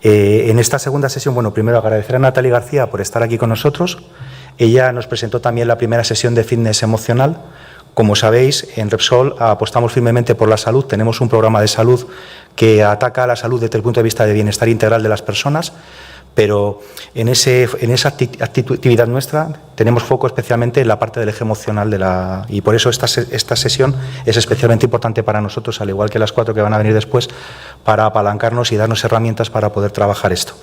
En esta segunda sesión, bueno, primero agradecer a Natalie García por estar aquí con nosotros. Ella nos presentó también la primera sesión de fitness emocional. Como sabéis, en Repsol apostamos firmemente por la salud. Tenemos un programa de salud que ataca a la salud desde el punto de vista de bienestar integral de las personas, pero en esa actividad nuestra tenemos foco especialmente en la parte del eje emocional y por eso esta sesión es especialmente importante para nosotros, al igual que las 4 que van a venir después, para apalancarnos y darnos herramientas para poder trabajar esto.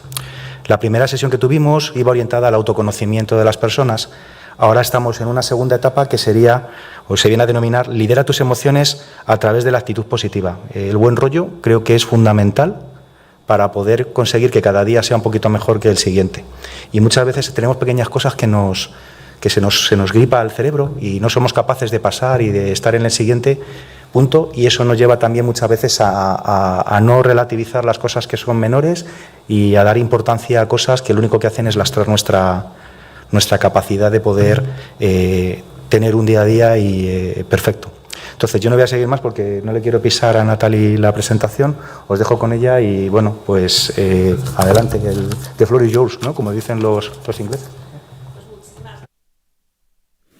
La primera sesión que tuvimos iba orientada al autoconocimiento de las personas. Ahora estamos en una segunda etapa que sería, o se viene a denominar, lidera tus emociones a través de la actitud positiva. El buen rollo creo que es fundamental para poder conseguir que cada día sea un poquito mejor que el siguiente. Y muchas veces tenemos pequeñas cosas que se nos gripa al cerebro y no somos capaces de pasar y de estar en el siguiente punto, y eso nos lleva también muchas veces a no relativizar las cosas que son menores y a dar importancia a cosas que lo único que hacen es lastrar nuestra capacidad de poder tener un día a día perfecto. Entonces, yo no voy a seguir más porque no le quiero pisar a Natalie la presentación. Os dejo con ella y, bueno, pues adelante, the floor is yours, ¿no? Como dicen los ingleses.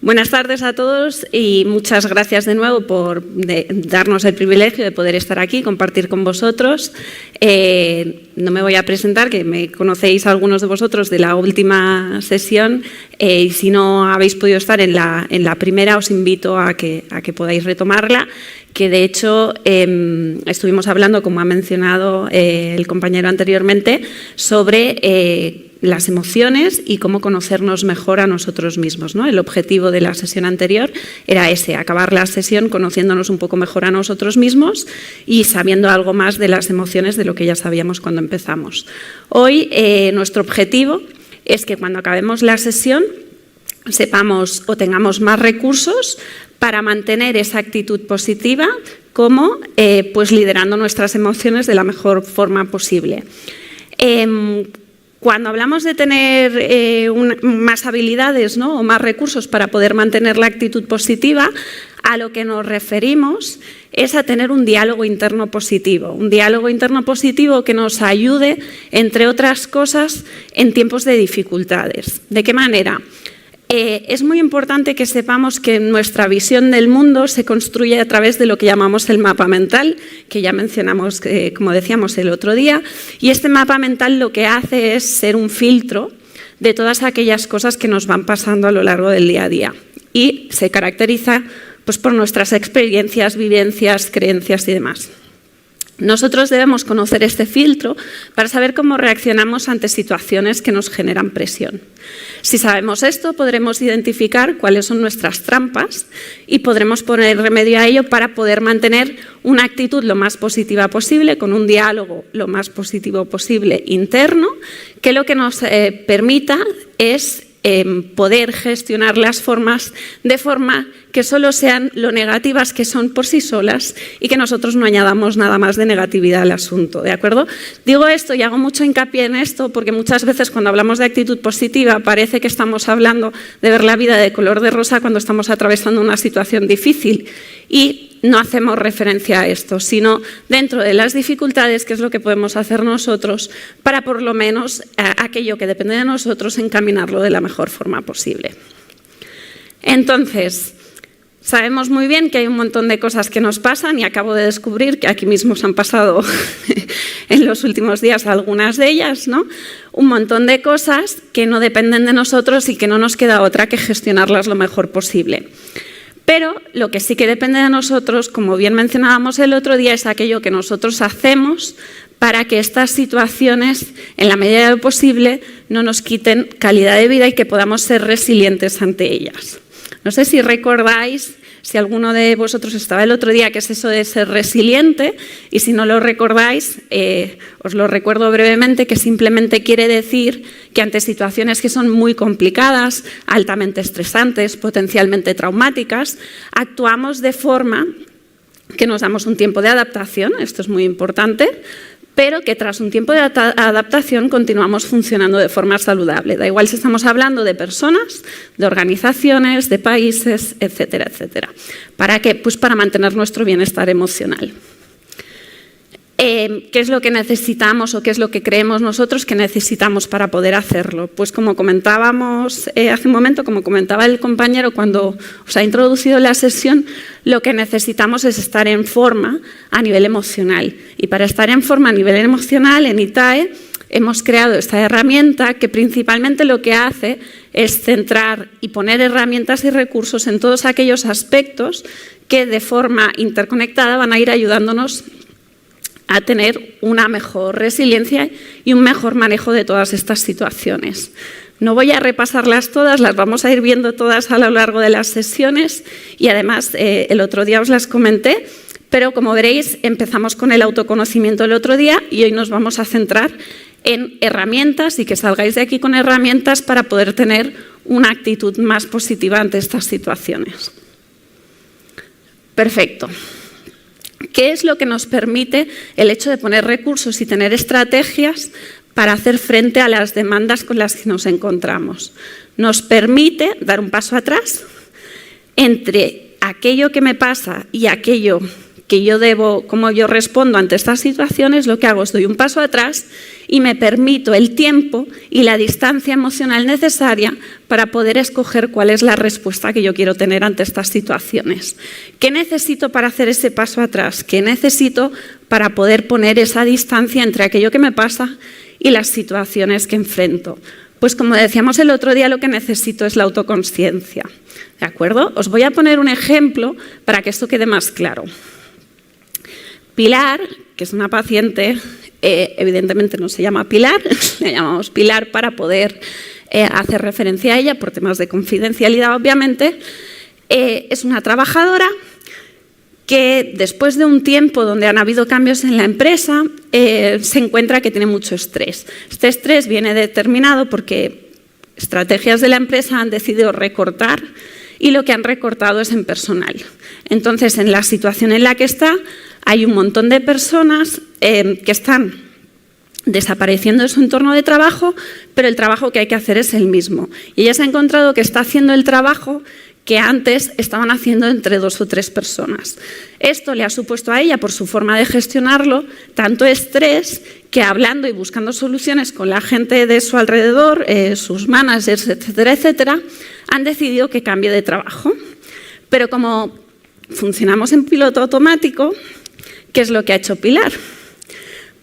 Buenas tardes a todos y muchas gracias de nuevo por darnos el privilegio de poder estar aquí y compartir con vosotros. No me voy a presentar, que me conocéis algunos de vosotros de la última sesión, y si no habéis podido estar en la primera, os invito a que podáis retomarla, que de hecho estuvimos hablando, como ha mencionado el compañero anteriormente, sobre las emociones y cómo conocernos mejor a nosotros mismos, ¿no? El objetivo de la sesión anterior era ese, acabar la sesión conociéndonos un poco mejor a nosotros mismos y sabiendo algo más de las emociones de lo que ya sabíamos cuando empezamos. Hoy nuestro objetivo es que cuando acabemos la sesión sepamos o tengamos más recursos para mantener esa actitud positiva, como pues liderando nuestras emociones de la mejor forma posible. Cuando hablamos de tener más habilidades, ¿no? O más recursos para poder mantener la actitud positiva, a lo que nos referimos es a tener un diálogo interno positivo. Un diálogo interno positivo que nos ayude, entre otras cosas, en tiempos de dificultades. ¿De qué manera? Es muy importante que sepamos que nuestra visión del mundo se construye a través de lo que llamamos el mapa mental, que ya mencionamos, como decíamos el otro día, y este mapa mental lo que hace es ser un filtro de todas aquellas cosas que nos van pasando a lo largo del día a día, y se caracteriza pues, por nuestras experiencias, vivencias, creencias y demás. Nosotros debemos conocer este filtro para saber cómo reaccionamos ante situaciones que nos generan presión. Si sabemos esto, podremos identificar cuáles son nuestras trampas y podremos poner remedio a ello para poder mantener una actitud lo más positiva posible, con un diálogo lo más positivo posible interno, que lo que nos permita es poder gestionar las formas de forma que solo sean lo negativas que son por sí solas y que nosotros no añadamos nada más de negatividad al asunto, ¿de acuerdo? Digo esto y hago mucho hincapié en esto porque muchas veces cuando hablamos de actitud positiva parece que estamos hablando de ver la vida de color de rosa cuando estamos atravesando una situación difícil y no hacemos referencia a esto, sino dentro de las dificultades, qué es lo que podemos hacer nosotros para por lo menos aquello que depende de nosotros encaminarlo de la mejor forma posible. Entonces, sabemos muy bien que hay un montón de cosas que nos pasan y acabo de descubrir que aquí mismo se han pasado en los últimos días algunas de ellas, ¿no? Un montón de cosas que no dependen de nosotros y que no nos queda otra que gestionarlas lo mejor posible. Pero lo que sí que depende de nosotros, como bien mencionábamos el otro día, es aquello que nosotros hacemos para que estas situaciones, en la medida de lo posible, no nos quiten calidad de vida y que podamos ser resilientes ante ellas. No sé si recordáis, si alguno de vosotros estaba el otro día, qué es eso de ser resiliente, y si no lo recordáis, os lo recuerdo brevemente, que simplemente quiere decir que ante situaciones que son muy complicadas, altamente estresantes, potencialmente traumáticas, actuamos de forma que nos damos un tiempo de adaptación, esto es muy importante, pero que tras un tiempo de adaptación continuamos funcionando de forma saludable. Da igual si estamos hablando de personas, de organizaciones, de países, etcétera, etcétera. ¿Para qué? Pues para mantener nuestro bienestar emocional. ¿Qué es lo que necesitamos o qué es lo que creemos nosotros que necesitamos para poder hacerlo? Pues como comentábamos hace un momento, como comentaba el compañero cuando os ha introducido la sesión, lo que necesitamos es estar en forma a nivel emocional. Y para estar en forma a nivel emocional, en ITAE, hemos creado esta herramienta que principalmente lo que hace es centrar y poner herramientas y recursos en todos aquellos aspectos que de forma interconectada van a ir ayudándonos a tener una mejor resiliencia y un mejor manejo de todas estas situaciones. No voy a repasarlas todas, las vamos a ir viendo todas a lo largo de las sesiones y además el otro día os las comenté, pero como veréis empezamos con el autoconocimiento el otro día y hoy nos vamos a centrar en herramientas y que salgáis de aquí con herramientas para poder tener una actitud más positiva ante estas situaciones. Perfecto. ¿Qué es lo que nos permite el hecho de poner recursos y tener estrategias para hacer frente a las demandas con las que nos encontramos? Nos permite dar un paso atrás entre aquello que me pasa y aquello que yo debo, cómo yo respondo ante estas situaciones. Lo que hago es doy un paso atrás y me permito el tiempo y la distancia emocional necesaria para poder escoger cuál es la respuesta que yo quiero tener ante estas situaciones. ¿Qué necesito para hacer ese paso atrás? ¿Qué necesito para poder poner esa distancia entre aquello que me pasa y las situaciones que enfrento? Pues como decíamos el otro día, lo que necesito es la autoconsciencia. ¿De acuerdo? Os voy a poner un ejemplo para que esto quede más claro. Pilar, que es una paciente, evidentemente no se llama Pilar, le llamamos Pilar para poder hacer referencia a ella por temas de confidencialidad, obviamente. Es una trabajadora que después de un tiempo donde han habido cambios en la empresa, se encuentra que tiene mucho estrés. Este estrés viene determinado porque estrategias de la empresa han decidido recortar y lo que han recortado es en personal. Entonces, en la situación en la que está, hay un montón de personas que están desapareciendo de su entorno de trabajo, pero el trabajo que hay que hacer es el mismo. Y ella se ha encontrado que está haciendo el trabajo que antes estaban haciendo entre 2 o 3 personas. Esto le ha supuesto a ella, por su forma de gestionarlo, tanto estrés que hablando y buscando soluciones con la gente de su alrededor, sus managers, etcétera, etcétera, han decidido que cambie de trabajo. Pero como funcionamos en piloto automático, ¿qué es lo que ha hecho Pilar?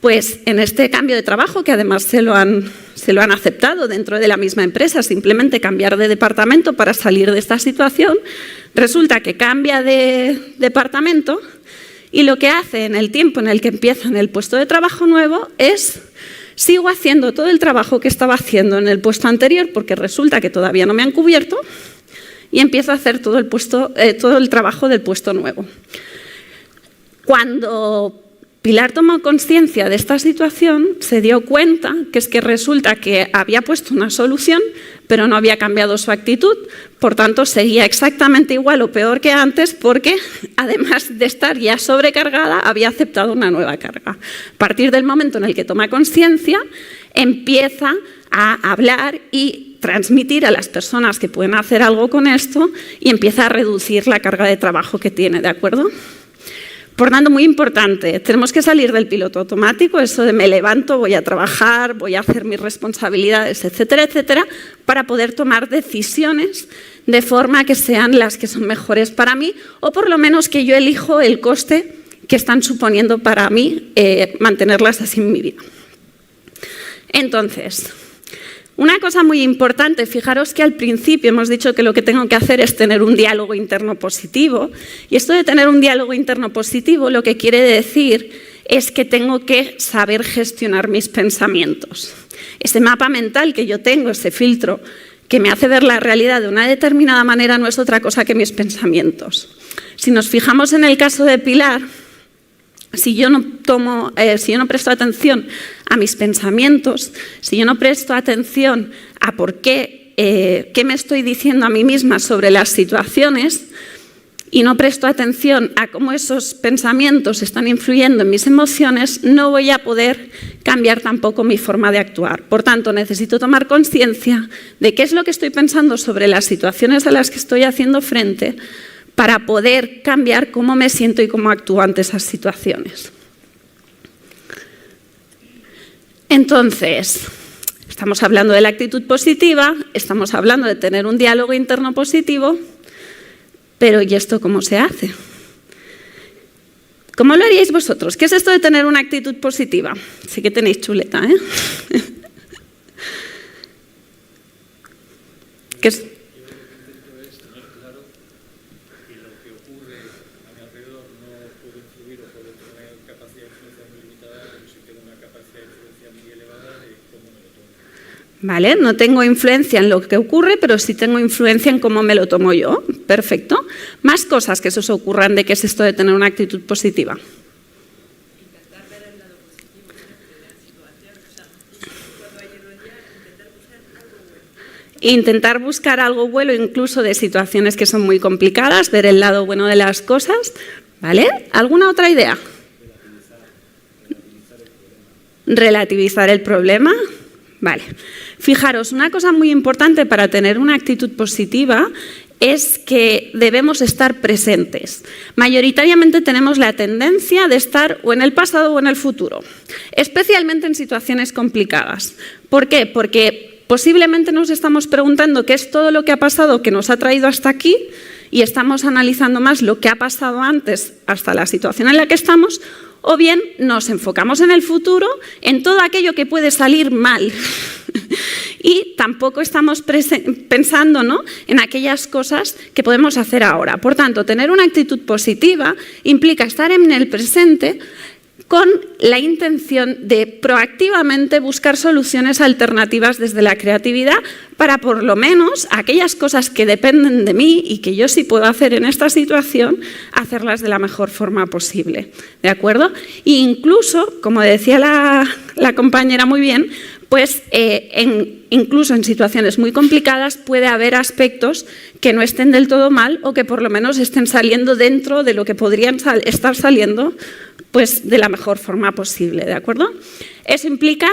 Pues en este cambio de trabajo, que además se lo han aceptado dentro de la misma empresa, simplemente cambiar de departamento para salir de esta situación, resulta que cambia de departamento y lo que hace en el tiempo en el que empieza en el puesto de trabajo nuevo es sigo haciendo todo el trabajo que estaba haciendo en el puesto anterior porque resulta que todavía no me han cubierto y empiezo a hacer todo el trabajo del puesto nuevo. Cuando Pilar tomó conciencia de esta situación, se dio cuenta que es que resulta que había puesto una solución, pero no había cambiado su actitud, por tanto seguía exactamente igual o peor que antes porque, además de estar ya sobrecargada, había aceptado una nueva carga. A partir del momento en el que toma conciencia, empieza a hablar y transmitir a las personas que pueden hacer algo con esto y empieza a reducir la carga de trabajo que tiene, ¿de acuerdo? Por tanto, muy importante, tenemos que salir del piloto automático, eso de me levanto, voy a trabajar, voy a hacer mis responsabilidades, etcétera, etcétera, para poder tomar decisiones de forma que sean las que son mejores para mí o por lo menos que yo elijo el coste que están suponiendo para mí mantenerlas así en mi vida. Entonces, una cosa muy importante, fijaros que al principio hemos dicho que lo que tengo que hacer es tener un diálogo interno positivo y esto de tener un diálogo interno positivo lo que quiere decir es que tengo que saber gestionar mis pensamientos. Ese mapa mental que yo tengo, ese filtro que me hace ver la realidad de una determinada manera no es otra cosa que mis pensamientos. Si nos fijamos en el caso de Pilar, si yo no presto atención a mis pensamientos, si yo no presto atención a por qué me estoy diciendo a mí misma sobre las situaciones y no presto atención a cómo esos pensamientos están influyendo en mis emociones, no voy a poder cambiar tampoco mi forma de actuar. Por tanto, necesito tomar conciencia de qué es lo que estoy pensando sobre las situaciones a las que estoy haciendo frente para poder cambiar cómo me siento y cómo actúo ante esas situaciones. Entonces, estamos hablando de la actitud positiva, estamos hablando de tener un diálogo interno positivo, pero ¿y esto cómo se hace? ¿Cómo lo haríais vosotros? ¿Qué es esto de tener una actitud positiva? Sí que tenéis chuleta, ¿eh? ¿Qué es? ¿Vale? No tengo influencia en lo que ocurre, pero sí tengo influencia en cómo me lo tomo yo. Perfecto. Más cosas que se os ocurran de qué es esto de tener una actitud positiva. Intentar ver el lado positivo de la situación. O sea, cuando hay ironía, intentar buscar algo bueno. Intentar buscar algo bueno incluso de situaciones que son muy complicadas, ver el lado bueno de las cosas. ¿Vale? ¿Alguna otra idea? Relativizar el problema. Vale. Fijaros, una cosa muy importante para tener una actitud positiva es que debemos estar presentes. Mayoritariamente tenemos la tendencia de estar o en el pasado o en el futuro, especialmente en situaciones complicadas. ¿Por qué? Porque posiblemente nos estamos preguntando qué es todo lo que ha pasado que nos ha traído hasta aquí y estamos analizando más lo que ha pasado antes hasta la situación en la que estamos, o bien nos enfocamos en el futuro, en todo aquello que puede salir mal y tampoco estamos pensando, ¿no?, en aquellas cosas que podemos hacer ahora. Por tanto, tener una actitud positiva implica estar en el presente con la intención de proactivamente buscar soluciones alternativas desde la creatividad para, por lo menos, aquellas cosas que dependen de mí y que yo sí puedo hacer en esta situación, hacerlas de la mejor forma posible. ¿De acuerdo? E incluso, como decía la compañera muy bien, pues incluso en situaciones muy complicadas puede haber aspectos que no estén del todo mal o que por lo menos estén saliendo dentro de lo que podrían estar saliendo, pues de la mejor forma posible, ¿de acuerdo? Eso implica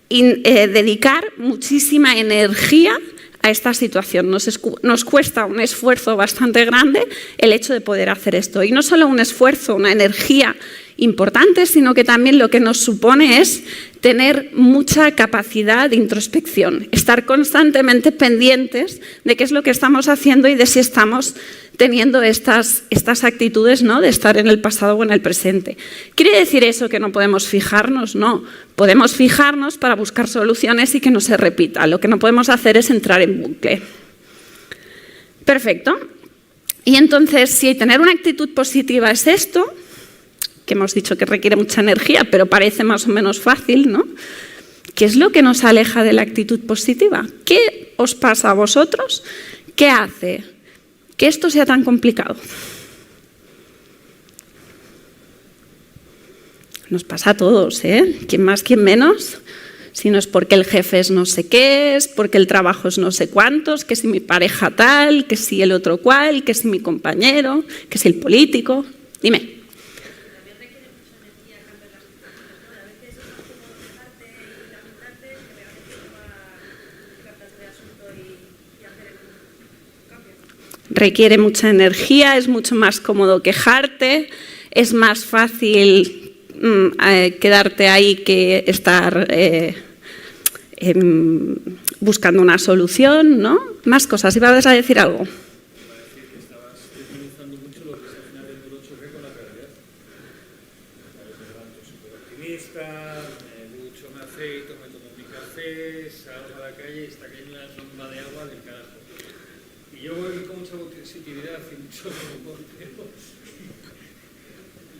dedicar muchísima energía a esta situación. Nos cuesta un esfuerzo bastante grande el hecho de poder hacer esto. Y no solo un esfuerzo, una energía importante, sino que también lo que nos supone es tener mucha capacidad de introspección, estar constantemente pendientes de qué es lo que estamos haciendo y de si estamos teniendo estas actitudes, ¿no?, de estar en el pasado o en el presente. ¿Quiere decir eso que no podemos fijarnos? No, podemos fijarnos para buscar soluciones y que no se repita. Lo que no podemos hacer es entrar en bucle. Perfecto. Y entonces, si tener una actitud positiva es esto, que hemos dicho que requiere mucha energía, pero parece más o menos fácil, ¿no? ¿Qué es lo que nos aleja de la actitud positiva? ¿Qué os pasa a vosotros? ¿Qué hace que esto sea tan complicado? Nos pasa a todos, ¿eh? ¿Quién más, quién menos? Si no es porque el jefe es no sé qué, es porque el trabajo es no sé cuántos, que si mi pareja tal, que si el otro cual, que si mi compañero, que si el político. Dime. Requiere mucha energía, es mucho más cómodo quejarte, es más fácil quedarte ahí que estar buscando una solución, ¿no? Más cosas. ¿Ibas a decir algo? Iba a decir que estabas utilizando mucho lo que es al final el puro choque con la realidad. Me levanto súper optimista, me ducho, me afeito, me tomo mi café, salgo a la calle y está cayendo una tromba de agua del carajo. Y yo voy con mucha positividad y mucho humor, pero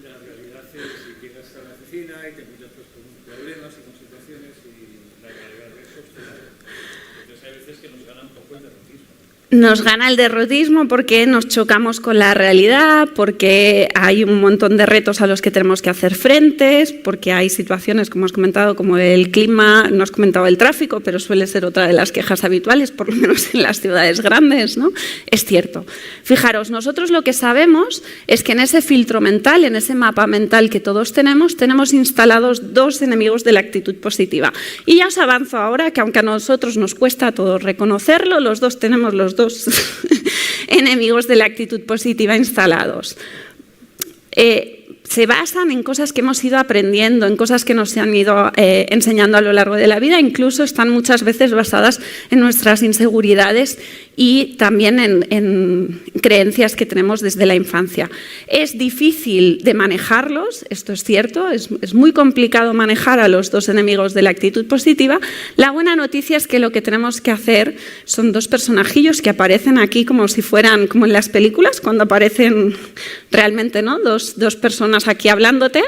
la realidad es que llegas a la oficina y te encuentras pues, con problemas y con situaciones y la realidad es obstinada. Entonces hay veces que nos gana un poco el derrotismo. Nos gana el derrotismo porque nos chocamos con la realidad, porque hay un montón de retos a los que tenemos que hacer frentes, porque hay situaciones, como has comentado, como el clima, no has comentado el tráfico, pero suele ser otra de las quejas habituales, por lo menos en las ciudades grandes, ¿no? Es cierto. Fijaros, nosotros lo que sabemos es que en ese filtro mental, en ese mapa mental que todos tenemos instalados dos enemigos de la actitud positiva. Y ya os avanzo ahora que aunque a nosotros nos cuesta a todos reconocerlo, los dos tenemos los dos enemigos de la actitud positiva instalados. se basan en cosas que hemos ido aprendiendo, en cosas que nos han ido enseñando a lo largo de la vida, incluso están muchas veces basadas en nuestras inseguridades y también en creencias que tenemos desde la infancia. Es difícil de manejarlos, esto es cierto, es muy complicado manejar a los dos enemigos de la actitud positiva. La buena noticia es que lo que tenemos que hacer son dos personajillos que aparecen aquí como si fueran, como en las películas, cuando aparecen realmente, ¿no? Dos personas aquí hablándote.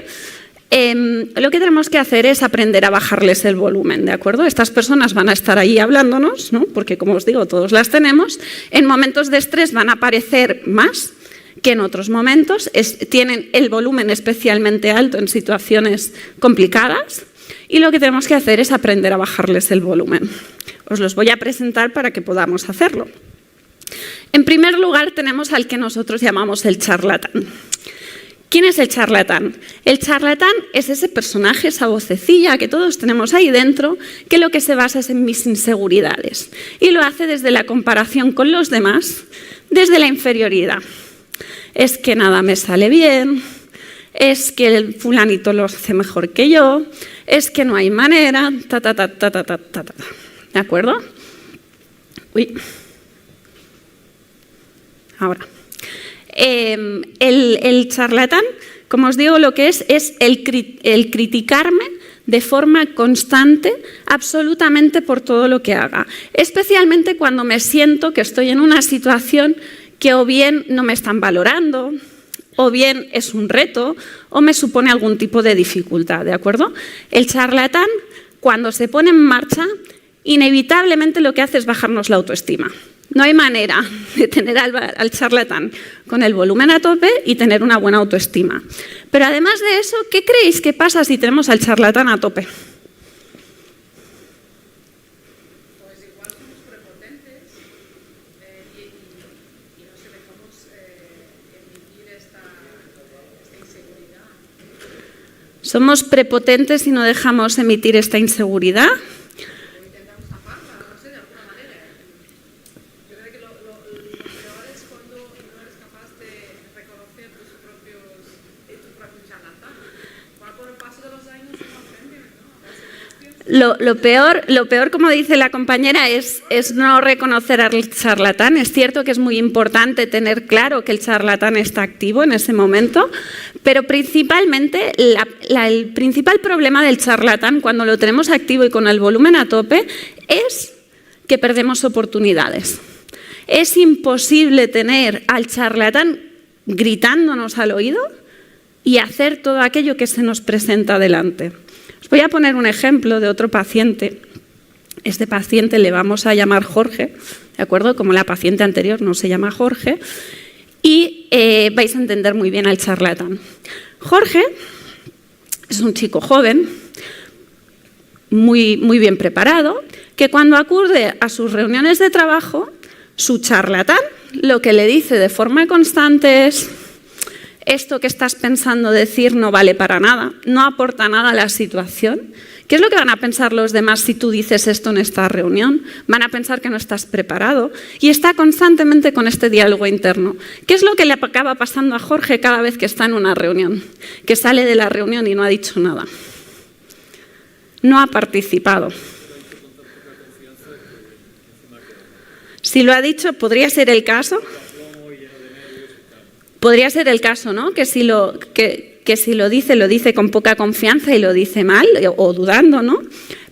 Lo que tenemos que hacer es aprender a bajarles el volumen, ¿de acuerdo? Estas personas van a estar ahí hablándonos, ¿no? Porque, como os digo, todos las tenemos. En momentos de estrés van a aparecer más que en otros momentos. Tienen el volumen especialmente alto en situaciones complicadas. Y lo que tenemos que hacer es aprender a bajarles el volumen. Os los voy a presentar para que podamos hacerlo. En primer lugar, tenemos al que nosotros llamamos el charlatán. ¿Quién es el charlatán? El charlatán es ese personaje, esa vocecilla que todos tenemos ahí dentro, que lo que se basa es en mis inseguridades. Y lo hace desde la comparación con los demás, desde la inferioridad. Es que nada me sale bien, es que el fulanito lo hace mejor que yo, es que no hay manera, ¿de acuerdo? Uy. Ahora. El charlatán, como os digo, lo que es el criticarme de forma constante absolutamente por todo lo que haga. Especialmente cuando me siento que estoy en una situación que o bien no me están valorando, o bien es un reto, o me supone algún tipo de dificultad, ¿de acuerdo? El charlatán, cuando se pone en marcha, inevitablemente lo que hace es bajarnos la autoestima. No hay manera de tener al charlatán con el volumen a tope y tener una buena autoestima. Pero además de eso, ¿qué creéis que pasa si tenemos al charlatán a tope? Pues igual somos prepotentes y no se dejamos emitir esta inseguridad. ¿Somos prepotentes y no dejamos emitir esta inseguridad? Lo peor, como dice la compañera, es no reconocer al charlatán. Es cierto que es muy importante tener claro que el charlatán está activo en ese momento, pero principalmente el principal problema del charlatán cuando lo tenemos activo y con el volumen a tope es que perdemos oportunidades. Es imposible tener al charlatán gritándonos al oído y hacer todo aquello que se nos presenta delante. Os voy a poner un ejemplo de otro paciente. Este paciente le vamos a llamar Jorge, ¿de acuerdo? Como la paciente anterior no se llama Jorge. Y vais a entender muy bien al charlatán. Jorge es un chico joven, muy bien preparado, que cuando acude a sus reuniones de trabajo, su charlatán lo que le dice de forma constante es: esto que estás pensando decir no vale para nada, no aporta nada a la situación. ¿Qué es lo que van a pensar los demás si tú dices esto en esta reunión? Van a pensar que no estás preparado. Y está constantemente con este diálogo interno. ¿Qué es lo que le acaba pasando a Jorge cada vez que está en una reunión? Que sale de la reunión y no ha dicho nada. No ha participado. Si lo ha dicho, podría ser el caso. Podría ser el caso, ¿no? Que si lo dice con poca confianza y lo dice mal o dudando, ¿no?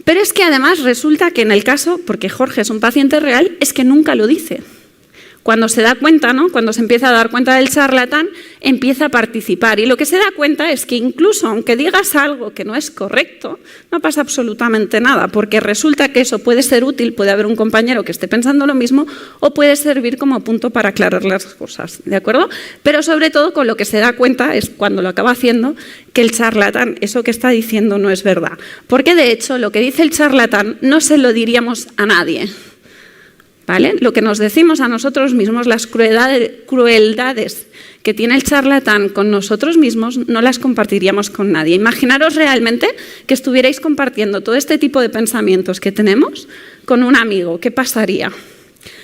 Pero es que además resulta que en el caso, porque Jorge es un paciente real, es que nunca lo dice. Cuando se da cuenta, ¿no? Cuando se empieza a dar cuenta del charlatán, empieza a participar. Y lo que se da cuenta es que incluso aunque digas algo que no es correcto, no pasa absolutamente nada, porque resulta que eso puede ser útil, puede haber un compañero que esté pensando lo mismo o puede servir como punto para aclarar las cosas, ¿de acuerdo? Pero sobre todo con lo que se da cuenta es cuando lo acaba haciendo que el charlatán, eso que está diciendo no es verdad. Porque de hecho lo que dice el charlatán no se lo diríamos a nadie. ¿Vale? Lo que nos decimos a nosotros mismos, las crueldades que tiene el charlatán con nosotros mismos, no las compartiríamos con nadie. Imaginaros realmente que estuvierais compartiendo todo este tipo de pensamientos que tenemos con un amigo. ¿Qué pasaría?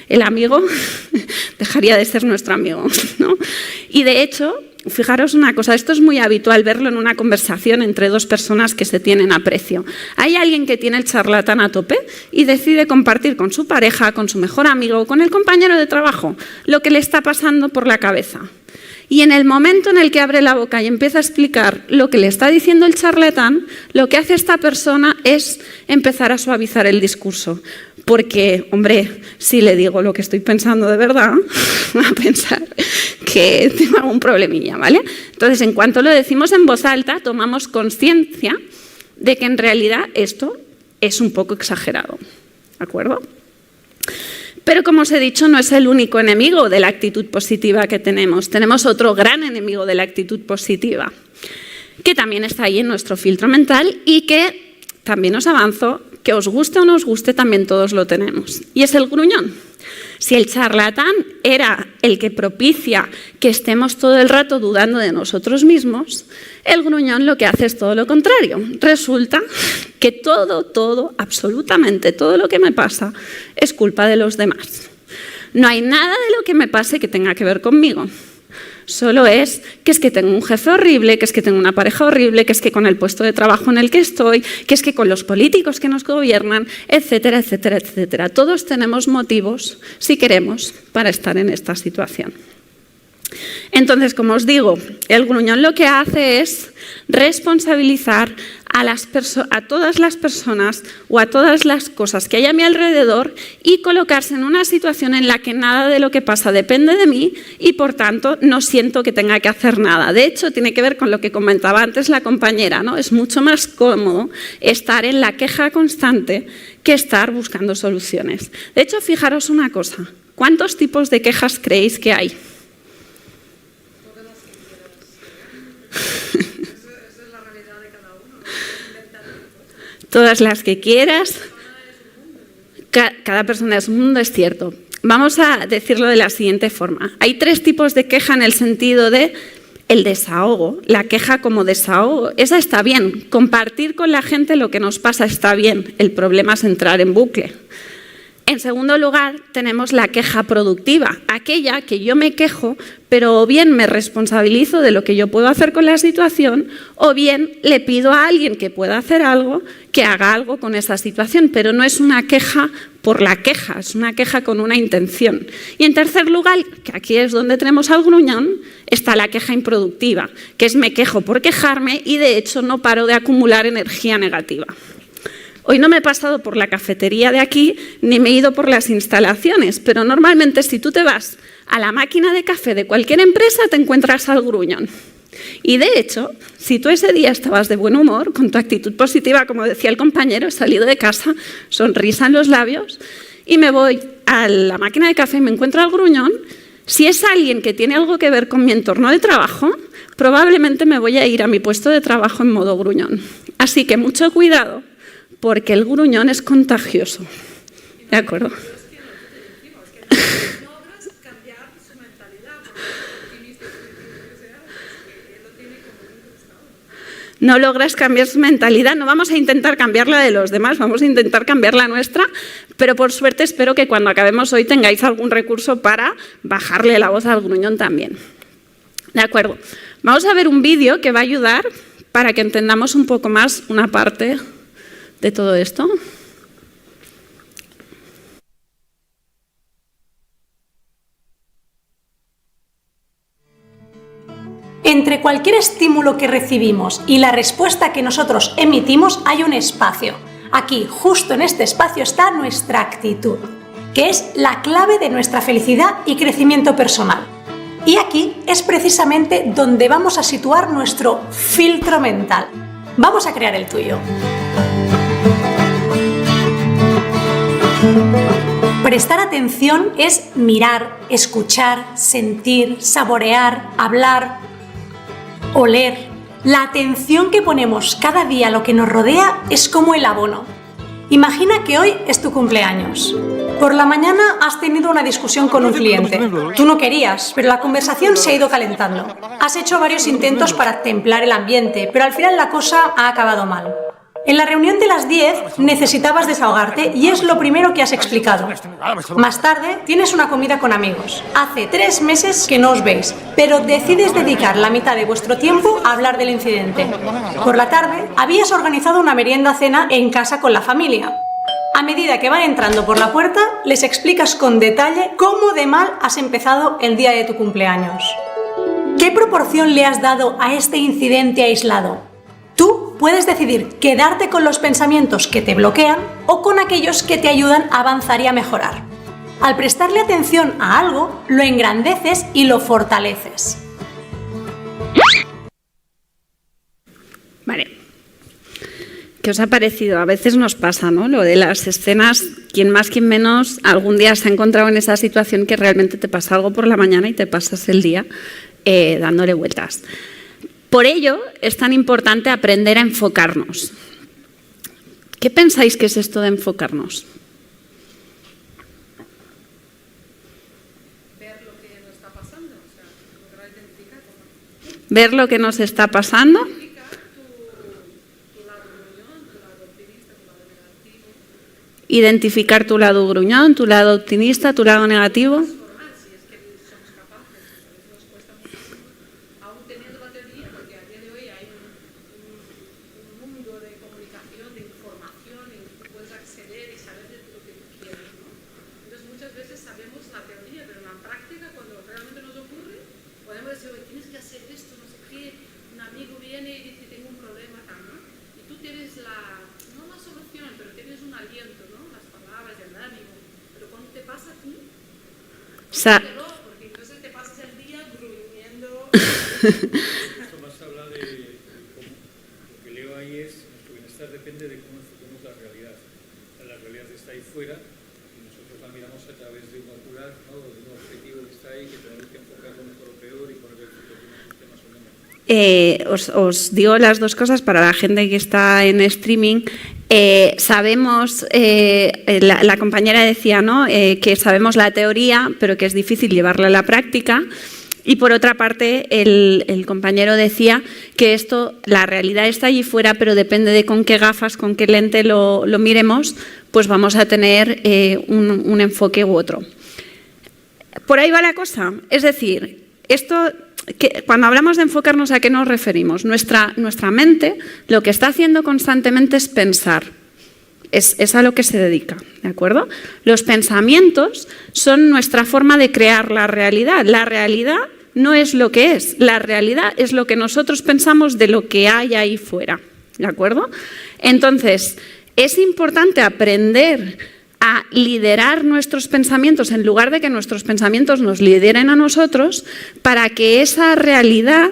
El amigo dejaría de ser nuestro amigo, ¿no? Y de hecho, fijaros una cosa, esto es muy habitual verlo en una conversación entre dos personas que se tienen aprecio. Hay alguien que tiene el charlatán a tope y decide compartir con su pareja, con su mejor amigo o con el compañero de trabajo lo que le está pasando por la cabeza. Y en el momento en el que abre la boca y empieza a explicar lo que le está diciendo el charlatán, lo que hace esta persona es empezar a suavizar el discurso. Porque, hombre, si le digo lo que estoy pensando de verdad, va a pensar que tengo algún problemilla, ¿vale? Entonces, en cuanto lo decimos en voz alta, tomamos conciencia de que en realidad esto es un poco exagerado, ¿de acuerdo? Pero, como os he dicho, no es el único enemigo de la actitud positiva que tenemos. Tenemos otro gran enemigo de la actitud positiva, que también está ahí en nuestro filtro mental y que también os avanzo, que os guste o no os guste, también todos lo tenemos. Y es el gruñón. Si el charlatán era el que propicia que estemos todo el rato dudando de nosotros mismos, el gruñón lo que hace es todo lo contrario. Resulta que todo, absolutamente todo lo que me pasa es culpa de los demás. No hay nada de lo que me pase que tenga que ver conmigo. Solo es que tengo un jefe horrible, que es que tengo una pareja horrible, que es que con el puesto de trabajo en el que estoy, que es que con los políticos que nos gobiernan, etcétera, etcétera, etcétera. Todos tenemos motivos, si queremos, para estar en esta situación. Entonces, como os digo, el gruñón lo que hace es responsabilizar a todas las personas o a todas las cosas que hay a mi alrededor y colocarse en una situación en la que nada de lo que pasa depende de mí y, por tanto, no siento que tenga que hacer nada. De hecho, tiene que ver con lo que comentaba antes la compañera, ¿no? Es mucho más cómodo estar en la queja constante que estar buscando soluciones. De hecho, fijaros una cosa, ¿cuántos tipos de quejas creéis que hay? Todas las que quieras. Cada persona es un mundo, es cierto. Vamos a decirlo de la siguiente forma. Hay 3 tipos de queja en el sentido de el desahogo, la queja como desahogo. Esa está bien. Compartir con la gente lo que nos pasa está bien. El problema es entrar en bucle. En segundo lugar, tenemos la queja productiva, aquella que yo me quejo, pero o bien me responsabilizo de lo que yo puedo hacer con la situación, o bien le pido a alguien que pueda hacer algo, que haga algo con esa situación, pero no es una queja por la queja, es una queja con una intención. Y en tercer lugar, que aquí es donde tenemos al gruñón, está la queja improductiva, que es me quejo por quejarme y de hecho no paro de acumular energía negativa. Hoy no me he pasado por la cafetería de aquí ni me he ido por las instalaciones, pero normalmente si tú te vas a la máquina de café de cualquier empresa te encuentras al gruñón. Y de hecho, si tú ese día estabas de buen humor, con tu actitud positiva, como decía el compañero, he salido de casa, sonrisa en los labios, y me voy a la máquina de café y me encuentro al gruñón, si es alguien que tiene algo que ver con mi entorno de trabajo, probablemente me voy a ir a mi puesto de trabajo en modo gruñón. Así que mucho cuidado, porque el gruñón es contagioso. ¿De acuerdo? No logras cambiar su mentalidad, no vamos a intentar cambiar la de los demás, vamos a intentar cambiar la nuestra, pero por suerte espero que cuando acabemos hoy tengáis algún recurso para bajarle la voz al gruñón también. ¿De acuerdo? Vamos a ver un vídeo que va a ayudar para que entendamos un poco más una parte de todo esto. Entre cualquier estímulo que recibimos y la respuesta que nosotros emitimos hay un espacio. Aquí, justo en este espacio, está nuestra actitud, que es la clave de nuestra felicidad y crecimiento personal. Y aquí es precisamente donde vamos a situar nuestro filtro mental. Vamos a crear el tuyo. Prestar atención es mirar, escuchar, sentir, saborear, hablar, oler. La atención que ponemos cada día a lo que nos rodea es como el abono. Imagina que hoy es tu cumpleaños. Por la mañana has tenido una discusión con un cliente. Tú no querías, pero la conversación se ha ido calentando. Has hecho varios intentos para templar el ambiente, pero al final la cosa ha acabado mal. En la reunión de las 10 necesitabas desahogarte y es lo primero que has explicado. Más tarde tienes una comida con amigos. Hace 3 meses que no os veis, pero decides dedicar la mitad de vuestro tiempo a hablar del incidente. Por la tarde habías organizado una merienda-cena en casa con la familia. A medida que van entrando por la puerta, les explicas con detalle cómo de mal has empezado el día de tu cumpleaños. ¿Qué proporción le has dado a este incidente aislado? Tú puedes decidir quedarte con los pensamientos que te bloquean o con aquellos que te ayudan a avanzar y a mejorar. Al prestarle atención a algo, lo engrandeces y lo fortaleces. Vale. ¿Qué os ha parecido? A veces nos pasa, ¿no? Lo de las escenas, quien más, quien menos, algún día se ha encontrado en esa situación que realmente te pasa algo por la mañana y te pasas el día dándole vueltas. Por ello, es tan importante aprender a enfocarnos. ¿Qué pensáis que es esto de enfocarnos? Ver lo que nos está pasando, o sea, lograr identificar. Ver lo que nos está pasando. Identificar tu lado gruñón, tu lado optimista, tu lado negativo. Porque entonces te pasas el día gruñendo. Esto más habla de cómo lo que leo ahí es nuestro bienestar depende de cómo enfocamos la realidad. La realidad está ahí fuera y nosotros la miramos a través de un ocular, ¿no? De un objetivo que está ahí, que tenemos que enfocarlo mejor o peor y poner el foco que nos guste más o menos. Os digo las dos cosas para la gente que está en streaming. Sabemos, la compañera decía, ¿no? Que sabemos la teoría, pero que es difícil llevarla a la práctica. Y por otra parte, el compañero decía que la realidad está allí fuera, pero depende de con qué gafas, con qué lente lo miremos, pues vamos a tener un enfoque u otro. Por ahí va la cosa. Es decir, cuando hablamos de enfocarnos, ¿a qué nos referimos? Nuestra mente lo que está haciendo constantemente es pensar. Es a lo que se dedica, ¿de acuerdo? Los pensamientos son nuestra forma de crear la realidad. La realidad no es lo que es. La realidad es lo que nosotros pensamos de lo que hay ahí fuera, ¿de acuerdo? Entonces, es importante aprender a liderar nuestros pensamientos en lugar de que nuestros pensamientos nos lideren a nosotros, para que esa realidad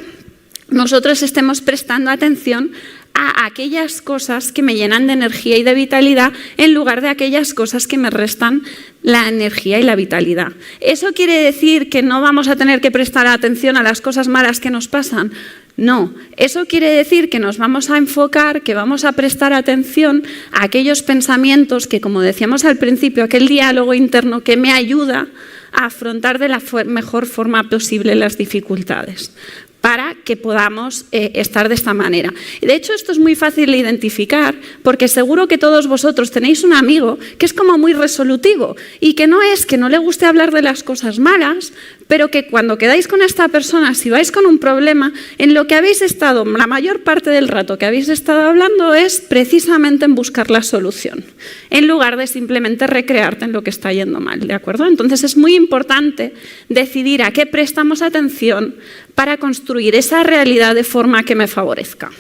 nosotros estemos prestando atención a aquellas cosas que me llenan de energía y de vitalidad en lugar de aquellas cosas que me restan la energía y la vitalidad. ¿Eso quiere decir que no vamos a tener que prestar atención a las cosas malas que nos pasan? No, eso quiere decir que nos vamos a enfocar, que vamos a prestar atención a aquellos pensamientos que, como decíamos al principio, aquel diálogo interno que me ayuda a afrontar de la mejor forma posible las dificultades, para que podamos estar de esta manera. Y de hecho, esto es muy fácil de identificar, porque seguro que todos vosotros tenéis un amigo que es como muy resolutivo y que no es que no le guste hablar de las cosas malas, pero que cuando quedáis con esta persona, si vais con un problema, en lo que habéis estado, la mayor parte del rato que habéis estado hablando es precisamente en buscar la solución, en lugar de simplemente recrearte en lo que está yendo mal, ¿de acuerdo? Entonces es muy importante decidir a qué prestamos atención para construir esa realidad de forma que me favorezca.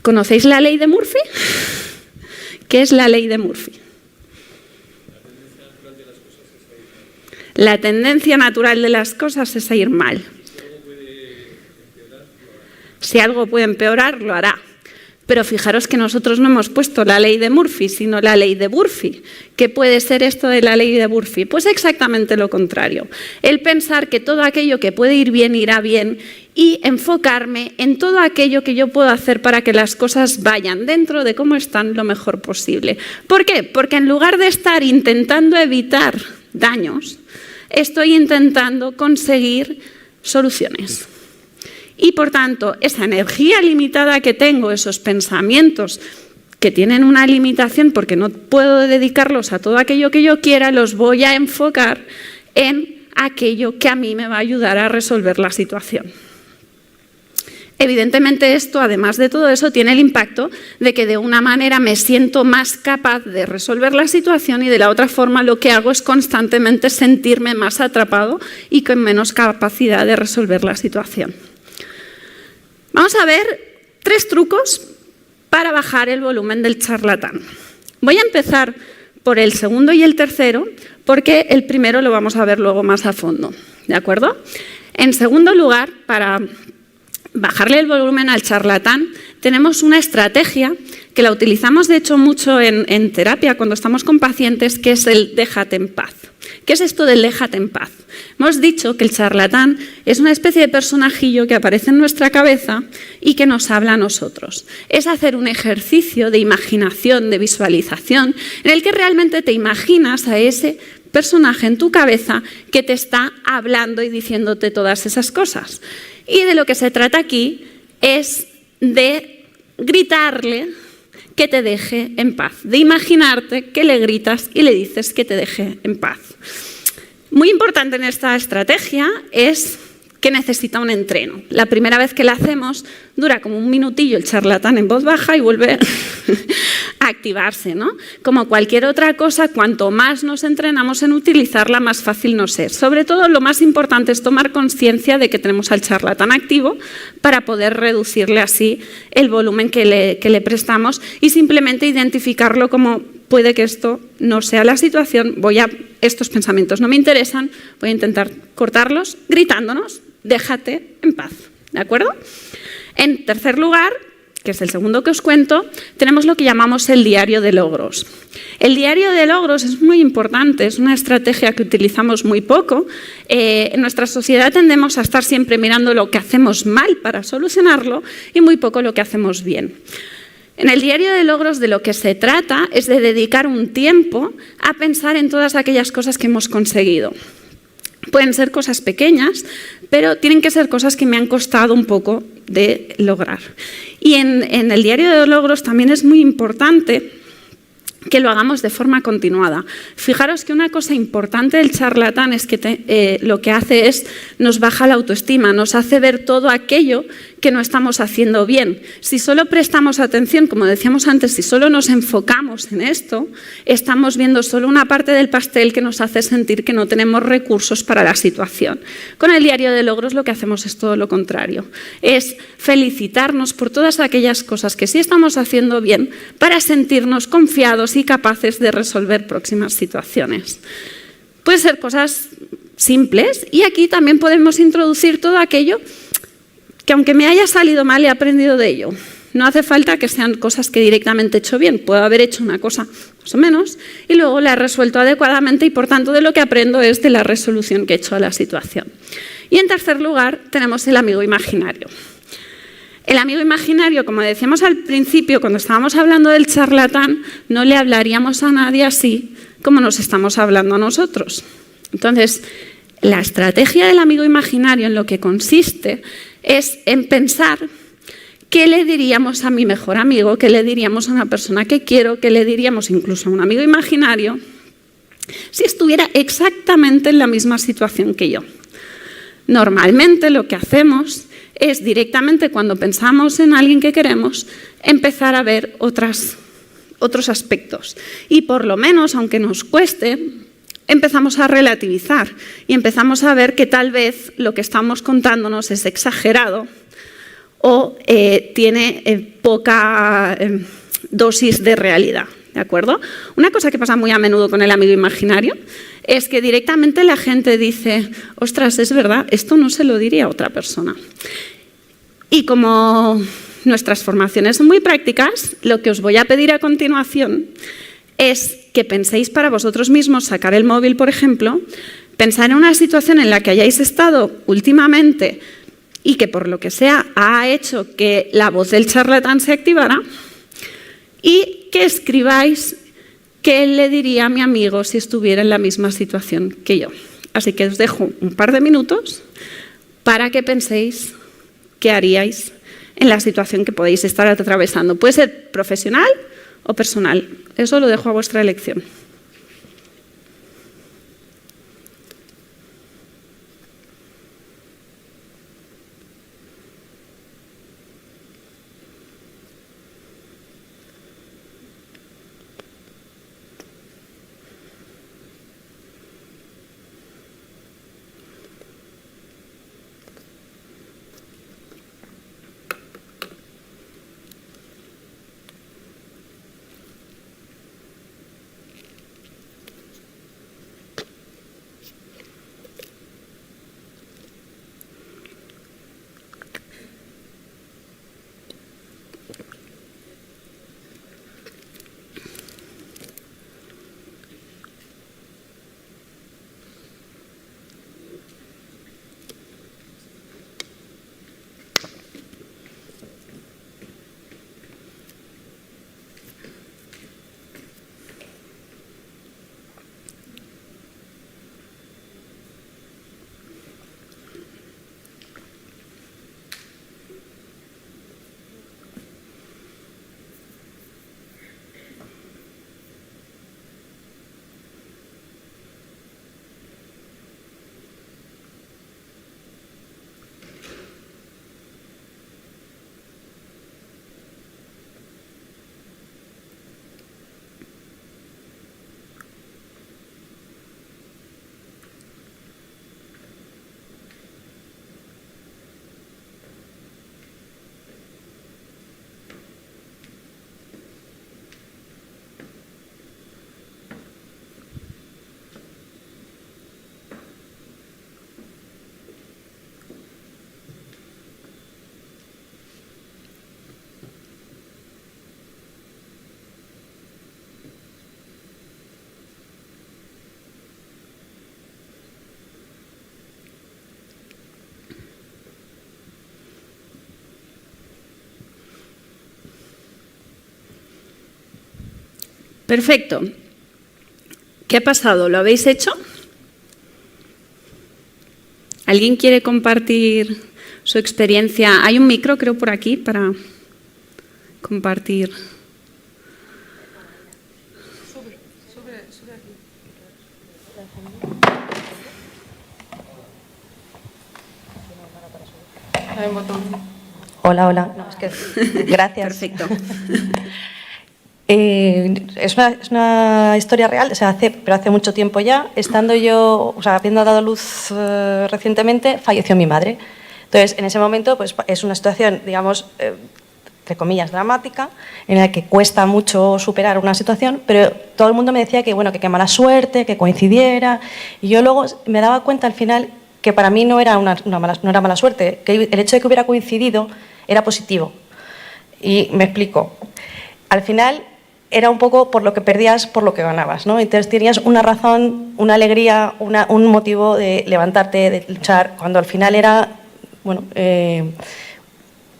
¿Conocéis la ley de Murphy? ¿Qué es la ley de Murphy? La tendencia natural de las cosas es a ir mal. Si algo puede empeorar, lo hará. Pero fijaros que nosotros no hemos puesto la ley de Murphy, sino la ley de Murphy. ¿Qué puede ser esto de la ley de Murphy? Pues exactamente lo contrario. El pensar que todo aquello que puede ir bien, irá bien, y enfocarme en todo aquello que yo puedo hacer para que las cosas vayan dentro de cómo están lo mejor posible. ¿Por qué? Porque en lugar de estar intentando evitar daños, estoy intentando conseguir soluciones. Y, por tanto, esa energía limitada que tengo, esos pensamientos que tienen una limitación porque no puedo dedicarlos a todo aquello que yo quiera, los voy a enfocar en aquello que a mí me va a ayudar a resolver la situación. Evidentemente esto, además de todo eso, tiene el impacto de que de una manera me siento más capaz de resolver la situación y de la otra forma lo que hago es constantemente sentirme más atrapado y con menos capacidad de resolver la situación. Vamos a ver 3 trucos para bajar el volumen del charlatán. Voy a empezar por el segundo y el tercero porque el primero lo vamos a ver luego más a fondo, ¿de acuerdo? En segundo lugar, para bajarle el volumen al charlatán, tenemos una estrategia que la utilizamos de hecho mucho en terapia cuando estamos con pacientes, que es el déjate en paz. ¿Qué es esto del déjate en paz? Hemos dicho que el charlatán es una especie de personajillo que aparece en nuestra cabeza y que nos habla a nosotros. Es hacer un ejercicio de imaginación, de visualización, en el que realmente te imaginas a ese personaje en tu cabeza que te está hablando y diciéndote todas esas cosas. Y de lo que se trata aquí es de gritarle que te deje en paz, de imaginarte que le gritas y le dices que te deje en paz. Muy importante en esta estrategia es que necesita un entreno. La primera vez que la hacemos dura como un minutillo el charlatán en voz baja y vuelve a activarse, ¿no? Como cualquier otra cosa, cuanto más nos entrenamos en utilizarla, más fácil nos es. Sobre todo, lo más importante es tomar conciencia de que tenemos al charlatán activo para poder reducirle así el volumen que le prestamos y simplemente identificarlo como puede que esto no sea la situación, estos pensamientos no me interesan, voy a intentar cortarlos gritándonos, déjate en paz, ¿de acuerdo? En tercer lugar, que es el segundo que os cuento, tenemos lo que llamamos el diario de logros. El diario de logros es muy importante, es una estrategia que utilizamos muy poco. En nuestra sociedad tendemos a estar siempre mirando lo que hacemos mal para solucionarlo y muy poco lo que hacemos bien. En el diario de logros de lo que se trata es de dedicar un tiempo a pensar en todas aquellas cosas que hemos conseguido. Pueden ser cosas pequeñas, pero tienen que ser cosas que me han costado un poco de lograr. Y en el diario de logros también es muy importante que lo hagamos de forma continuada. Fijaros que una cosa importante del charlatán es que lo que hace es nos baja la autoestima, nos hace ver todo aquello que no estamos haciendo bien. Si solo prestamos atención, como decíamos antes, si solo nos enfocamos en esto, estamos viendo solo una parte del pastel que nos hace sentir que no tenemos recursos para la situación. Con el diario de logros lo que hacemos es todo lo contrario. Es felicitarnos por todas aquellas cosas que sí estamos haciendo bien para sentirnos confiados y capaces de resolver próximas situaciones. Pueden ser cosas simples y aquí también podemos introducir todo aquello que aunque me haya salido mal he aprendido de ello. No hace falta que sean cosas que directamente he hecho bien. Puedo haber hecho una cosa más o menos y luego la he resuelto adecuadamente y por tanto de lo que aprendo es de la resolución que he hecho a la situación. Y en tercer lugar tenemos el amigo imaginario. El amigo imaginario, como decíamos al principio, cuando estábamos hablando del charlatán, no le hablaríamos a nadie así como nos estamos hablando a nosotros. Entonces, la estrategia del amigo imaginario en lo que consiste es en pensar qué le diríamos a mi mejor amigo, qué le diríamos a una persona que quiero, qué le diríamos incluso a un amigo imaginario, si estuviera exactamente en la misma situación que yo. Normalmente lo que hacemos es directamente cuando pensamos en alguien que queremos, empezar a ver otros aspectos. Y por lo menos, aunque nos cueste, empezamos a relativizar y empezamos a ver que tal vez lo que estamos contándonos es exagerado o tiene poca dosis de realidad, ¿de acuerdo? Una cosa que pasa muy a menudo con el amigo imaginario es que directamente la gente dice, ostras, es verdad, esto no se lo diría a otra persona. Y como nuestras formaciones son muy prácticas, lo que os voy a pedir a continuación es que penséis para vosotros mismos, sacar el móvil, por ejemplo, pensar en una situación en la que hayáis estado últimamente y que por lo que sea ha hecho que la voz del charlatán se activara y que escribáis qué le diría a mi amigo si estuviera en la misma situación que yo. Así que os dejo un par de minutos para que penséis qué haríais en la situación que podéis estar atravesando. Puede ser profesional o personal. Eso lo dejo a vuestra elección. Perfecto. ¿Qué ha pasado? ¿Lo habéis hecho? ¿Alguien quiere compartir su experiencia? Hay un micro, creo, por aquí para compartir. Hola, hola. No, es que, gracias. Perfecto. Es una historia real, pero hace mucho tiempo ya. Estando yo, habiendo dado luz recientemente, falleció mi madre. Entonces, en ese momento, pues es una situación, digamos, entre comillas, dramática, en la que cuesta mucho superar una situación, pero todo el mundo me decía que, bueno, que qué mala suerte, que coincidiera. Y yo luego me daba cuenta al final que para mí no era mala suerte, que el hecho de que hubiera coincidido era positivo. Y me explico. Al final era un poco por lo que perdías, por lo que ganabas, ¿no? Entonces tenías una razón, una alegría, un motivo de levantarte, de luchar, cuando al final era, bueno,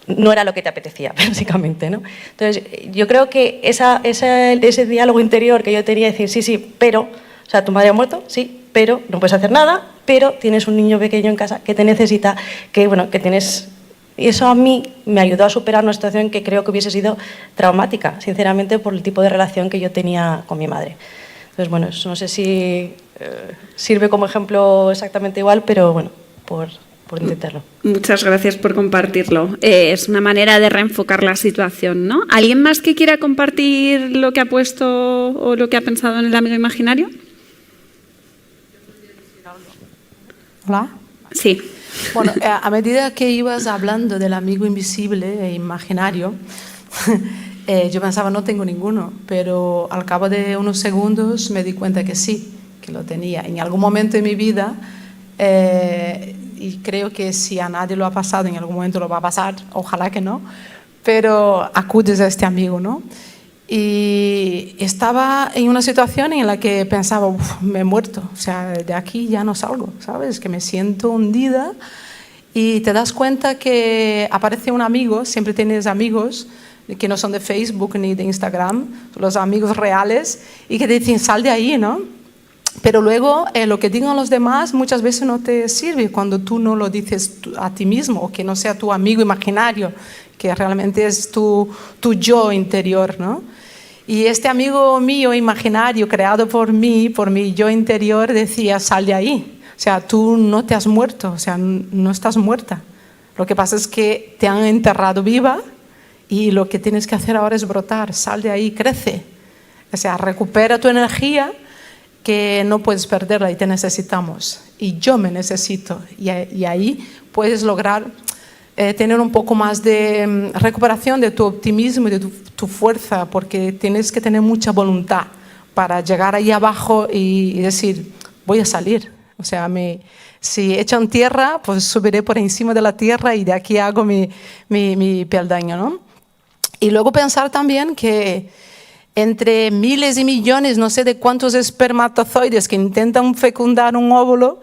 no era lo que te apetecía, básicamente, ¿no? Entonces yo creo que ese diálogo interior que yo tenía, decir, sí, pero, o sea, tu madre ha muerto, sí, pero no puedes hacer nada, pero tienes un niño pequeño en casa que te necesita, que, bueno, que tienes... Y eso a mí me ayudó a superar una situación que creo que hubiese sido traumática, sinceramente, por el tipo de relación que yo tenía con mi madre. Entonces, bueno, no sé si sirve como ejemplo exactamente igual, pero bueno, por intentarlo. Muchas gracias por compartirlo. Es una manera de reenfocar la situación, ¿no? ¿Alguien más que quiera compartir lo que ha puesto o lo que ha pensado en el amigo imaginario? Hola. Sí. Bueno, a medida que ibas hablando del amigo invisible e imaginario, yo pensaba no tengo ninguno, pero al cabo de unos segundos me di cuenta que sí, que lo tenía. En algún momento de mi vida, y creo que si a nadie lo ha pasado, en algún momento lo va a pasar, ojalá que no, pero acudes a este amigo, ¿no? Y estaba en una situación en la que pensaba, me he muerto, o sea, de aquí ya no salgo, ¿sabes? Que me siento hundida y te das cuenta que aparece un amigo, siempre tienes amigos que no son de Facebook ni de Instagram, son los amigos reales y que te dicen, sal de ahí, ¿no? pero luego lo que digan los demás muchas veces no te sirve cuando tú no lo dices a ti mismo, o que no sea tu amigo imaginario, que realmente es tu yo interior, ¿no? Y este amigo mío imaginario, creado por mi yo interior, decía, sal de ahí. O sea, tú no te has muerto, o sea, no estás muerta. Lo que pasa es que te han enterrado viva y lo que tienes que hacer ahora es brotar, sal de ahí, crece. O sea, recupera tu energía, que no puedes perderla y te necesitamos. Y yo me necesito. Y ahí puedes lograr tener un poco más de recuperación de tu optimismo y de tu fuerza, porque tienes que tener mucha voluntad para llegar ahí abajo y decir, voy a salir. O sea, si echan tierra, pues subiré por encima de la tierra y de aquí hago mi peldaño, ¿no? Y luego pensar también que entre miles y millones, no sé de cuántos espermatozoides que intentan fecundar un óvulo,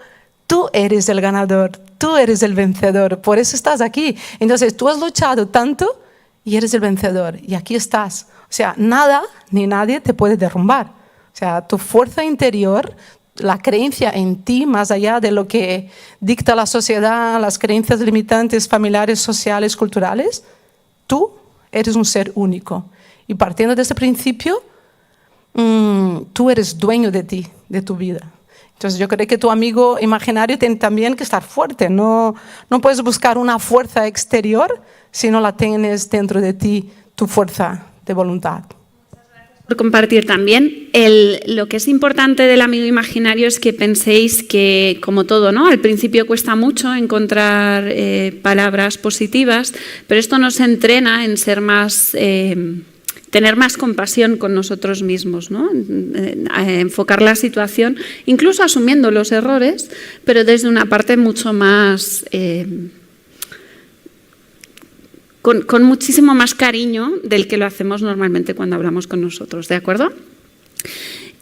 tú eres el ganador, tú eres el vencedor, por eso estás aquí. Entonces tú has luchado tanto y eres el vencedor y aquí estás. O sea, nada ni nadie te puede derrumbar. O sea, tu fuerza interior, la creencia en ti, más allá de lo que dicta la sociedad, las creencias limitantes familiares, sociales, culturales, tú eres un ser único. Y partiendo de ese principio, tú eres dueño de ti, de tu vida. Entonces yo creo que tu amigo imaginario tiene también que estar fuerte. No puedes buscar una fuerza exterior si no la tienes dentro de ti, tu fuerza de voluntad. Por compartir también. Lo que es importante del amigo imaginario es que penséis que, como todo, ¿no? Al principio cuesta mucho encontrar palabras positivas, pero esto nos entrena en ser más... tener más compasión con nosotros mismos, ¿no? Enfocar la situación, incluso asumiendo los errores, pero desde una parte mucho más, con muchísimo más cariño del que lo hacemos normalmente cuando hablamos con nosotros, ¿de acuerdo?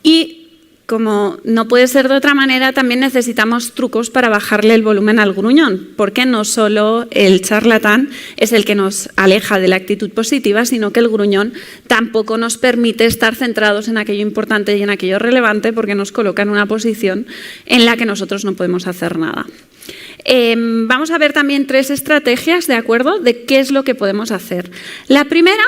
Y como no puede ser de otra manera, también necesitamos trucos para bajarle el volumen al gruñón, porque no solo el charlatán es el que nos aleja de la actitud positiva, sino que el gruñón tampoco nos permite estar centrados en aquello importante y en aquello relevante, porque nos coloca en una posición en la que nosotros no podemos hacer nada. Vamos a ver también 3 estrategias, ¿de acuerdo?, de qué es lo que podemos hacer. La primera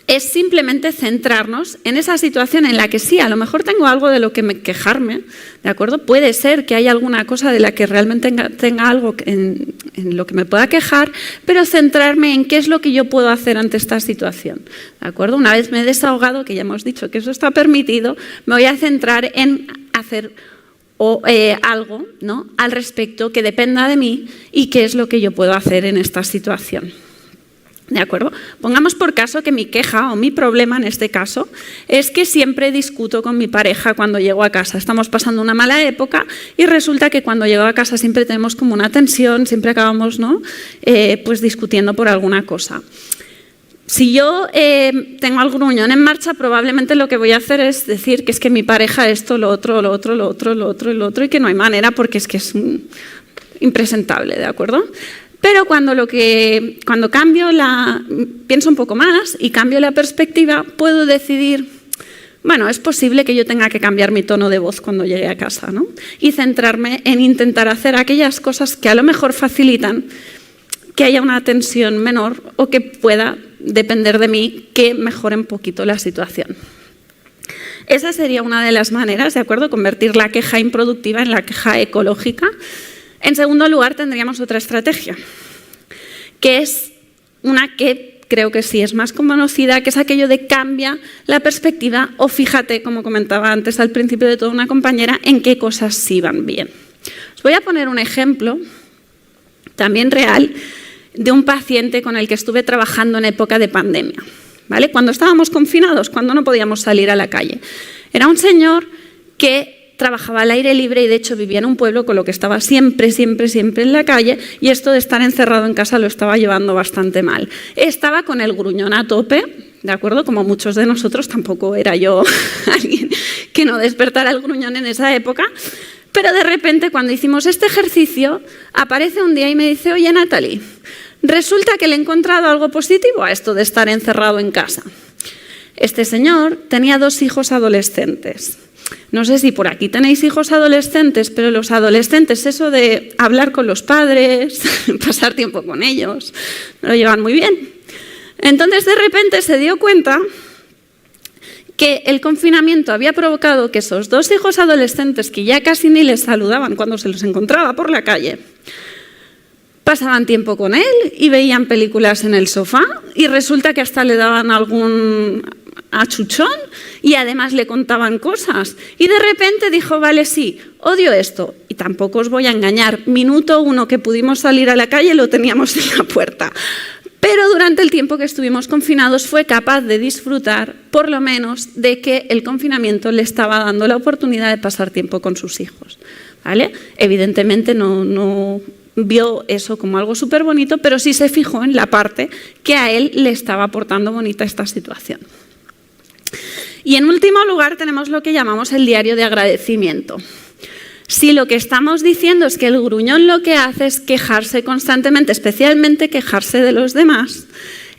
es simplemente centrarnos en esa situación en la que sí, a lo mejor tengo algo de lo que quejarme, ¿de acuerdo? Puede ser que haya alguna cosa de la que realmente tenga algo en lo que me pueda quejar, pero centrarme en qué es lo que yo puedo hacer ante esta situación, ¿de acuerdo? Una vez me he desahogado, que ya hemos dicho que eso está permitido, me voy a centrar en hacer algo, ¿no?, al respecto que dependa de mí y qué es lo que yo puedo hacer en esta situación. ¿De acuerdo? Pongamos por caso que mi queja o mi problema en este caso es que siempre discuto con mi pareja cuando llego a casa. Estamos pasando una mala época y resulta que cuando llego a casa siempre tenemos como una tensión, siempre acabamos, ¿no?, pues discutiendo por alguna cosa. Si yo tengo al gruñón en marcha, probablemente lo que voy a hacer es decir que es que mi pareja esto, lo otro, lo otro, lo otro, lo otro y lo otro, y que no hay manera porque es que es impresentable, ¿de acuerdo? Pero cuando pienso un poco más y cambio la perspectiva, puedo decidir, bueno, es posible que yo tenga que cambiar mi tono de voz cuando llegue a casa, ¿no? Y centrarme en intentar hacer aquellas cosas que a lo mejor facilitan que haya una tensión menor o que pueda depender de mí que mejore un poquito la situación. Esa sería una de las maneras, ¿de acuerdo?, convertir la queja improductiva en la queja ecológica. En segundo lugar, tendríamos otra estrategia, que es una que creo que sí es más conocida, que es aquello de cambia la perspectiva o fíjate, como comentaba antes al principio de toda una compañera, en qué cosas sí van bien. Os voy a poner un ejemplo, también real, de un paciente con el que estuve trabajando en época de pandemia, ¿vale? Cuando estábamos confinados, cuando no podíamos salir a la calle. Era un señor que trabajaba al aire libre y de hecho vivía en un pueblo, con lo que estaba siempre en la calle, y esto de estar encerrado en casa lo estaba llevando bastante mal. Estaba con el gruñón a tope, ¿de acuerdo? Como muchos de nosotros, tampoco era yo alguien que no despertara el gruñón en esa época, pero de repente cuando hicimos este ejercicio aparece un día y me dice: oye, Natalie, resulta que le he encontrado algo positivo a esto de estar encerrado en casa. Este señor tenía 2 hijos adolescentes. no sé si por aquí tenéis hijos adolescentes, pero los adolescentes, eso de hablar con los padres, pasar tiempo con ellos, lo llevan muy bien. Entonces, de repente se dio cuenta que el confinamiento había provocado que esos 2 hijos adolescentes, que ya casi ni les saludaban cuando se los encontraba por la calle, pasaban tiempo con él y veían películas en el sofá, y resulta que hasta le daban algún achuchón y además le contaban cosas. Y de repente dijo, vale, sí, odio esto. Y tampoco os voy a engañar, minuto 1 que pudimos salir a la calle lo teníamos en la puerta. Pero durante el tiempo que estuvimos confinados fue capaz de disfrutar, por lo menos, de que el confinamiento le estaba dando la oportunidad de pasar tiempo con sus hijos, ¿vale? Evidentemente no vio eso como algo súper bonito, pero sí se fijó en la parte que a él le estaba aportando bonita esta situación. Y en último lugar tenemos lo que llamamos el diario de agradecimiento. Si lo que estamos diciendo es que el gruñón lo que hace es quejarse constantemente, especialmente quejarse de los demás,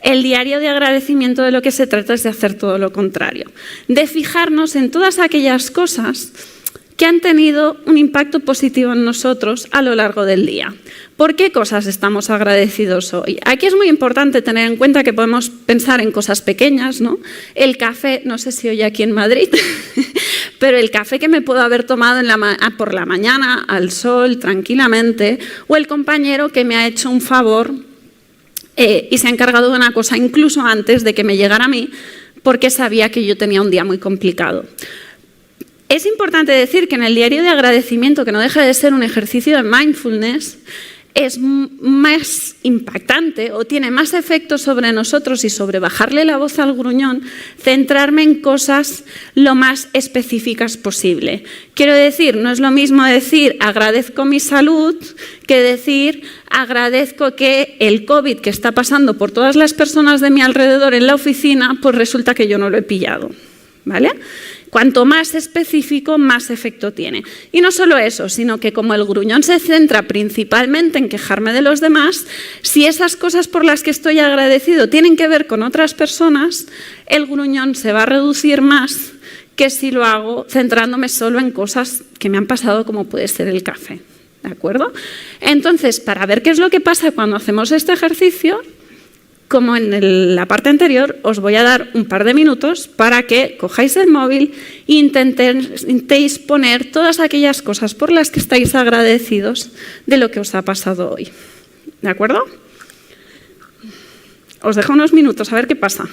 el diario de agradecimiento de lo que se trata es de hacer todo lo contrario, de fijarnos en todas aquellas cosas que han tenido un impacto positivo en nosotros a lo largo del día. ¿Por qué cosas estamos agradecidos hoy? Aquí es muy importante tener en cuenta que podemos pensar en cosas pequeñas, ¿no? El café, no sé si hoy aquí en Madrid, pero el café que me puedo haber tomado por la mañana al sol tranquilamente, o el compañero que me ha hecho un favor y se ha encargado de una cosa incluso antes de que me llegara a mí, porque sabía que yo tenía un día muy complicado. Es importante decir que en el diario de agradecimiento, que no deja de ser un ejercicio de mindfulness, es más impactante o tiene más efecto sobre nosotros y sobre bajarle la voz al gruñón, centrarme en cosas lo más específicas posible. Quiero decir, no es lo mismo decir agradezco mi salud que decir agradezco que el COVID que está pasando por todas las personas de mi alrededor en la oficina, pues resulta que yo no lo he pillado, ¿vale? Cuanto más específico, más efecto tiene. Y no solo eso, sino que como el gruñón se centra principalmente en quejarme de los demás, si esas cosas por las que estoy agradecido tienen que ver con otras personas, el gruñón se va a reducir más que si lo hago centrándome solo en cosas que me han pasado, como puede ser el café. ¿De acuerdo? Entonces, para ver qué es lo que pasa cuando hacemos este ejercicio, como en la parte anterior, os voy a dar un par de minutos para que cojáis el móvil e intentéis poner todas aquellas cosas por las que estáis agradecidos de lo que os ha pasado hoy. ¿De acuerdo? Os dejo unos minutos a ver qué pasa.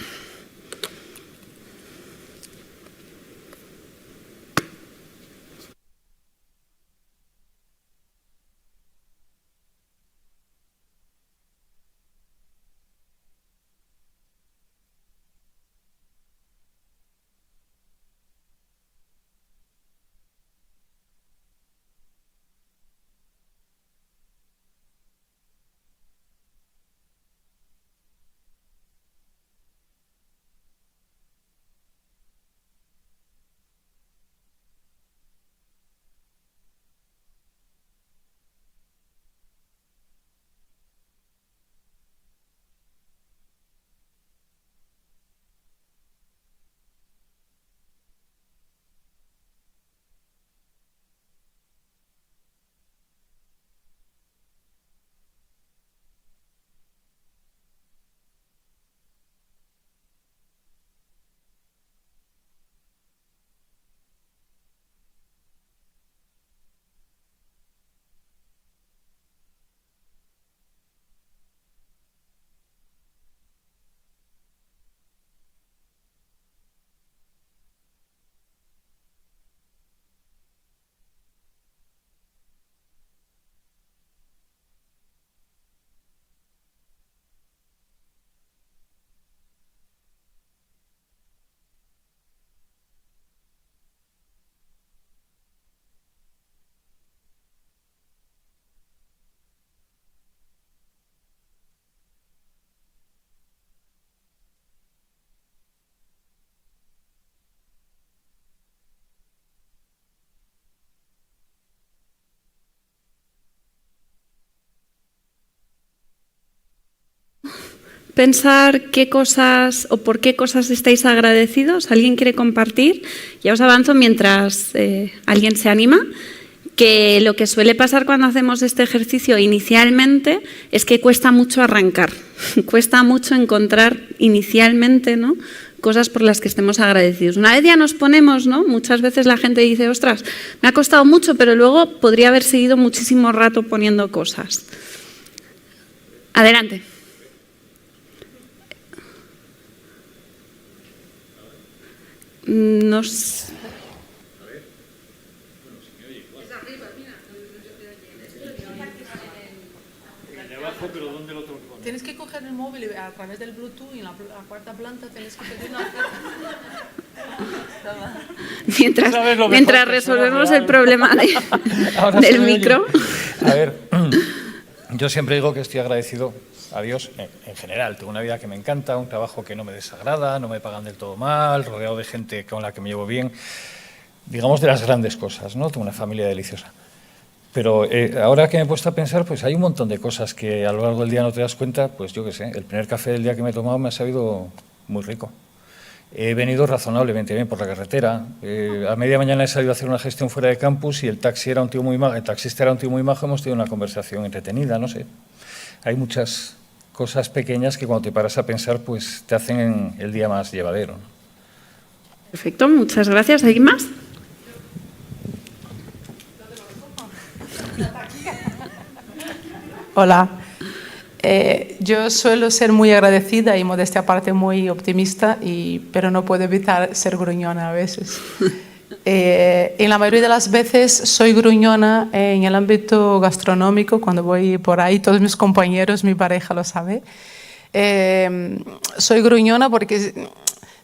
pensar qué cosas o por qué cosas estáis agradecidos. ¿Alguien quiere compartir? Ya os avanzo mientras alguien se anima, que lo que suele pasar cuando hacemos este ejercicio inicialmente es que cuesta mucho arrancar, cuesta mucho encontrar inicialmente, ¿no?, cosas por las que estemos agradecidos. Una vez ya nos ponemos, ¿no?, muchas veces la gente dice, ostras, me ha costado mucho, pero luego podría haber seguido muchísimo rato poniendo cosas. Adelante. Nos... Pero ¿dónde lo tengo que poner? Tienes que coger el móvil y a través del Bluetooth y en la cuarta planta tienes que pedir una... Mientras resolvemos el problema del micro. A ver, yo siempre digo que estoy agradecido a Dios en general. Tengo una vida que me encanta, un trabajo que no me desagrada, no me pagan del todo mal, rodeado de gente con la que me llevo bien. Digamos de las grandes cosas, ¿no? Tengo una familia deliciosa. Pero ahora que me he puesto a pensar, pues hay un montón de cosas que a lo largo del día no te das cuenta. Pues yo qué sé, el primer café del día que me he tomado me ha sabido muy rico. He venido razonablemente bien por la carretera. A media mañana he salido a hacer una gestión fuera de campus y el taxista era un tío muy majo, hemos tenido una conversación entretenida, no sé. Hay muchas cosas pequeñas que cuando te paras a pensar, pues te hacen el día más llevadero. Perfecto, muchas gracias. ¿Hay más? Hola. Yo suelo ser muy agradecida y modestia aparte muy optimista, pero no puedo evitar ser gruñona a veces. En la mayoría de las veces soy gruñona en el ámbito gastronómico, cuando voy por ahí, todos mis compañeros, mi pareja lo sabe. Soy gruñona porque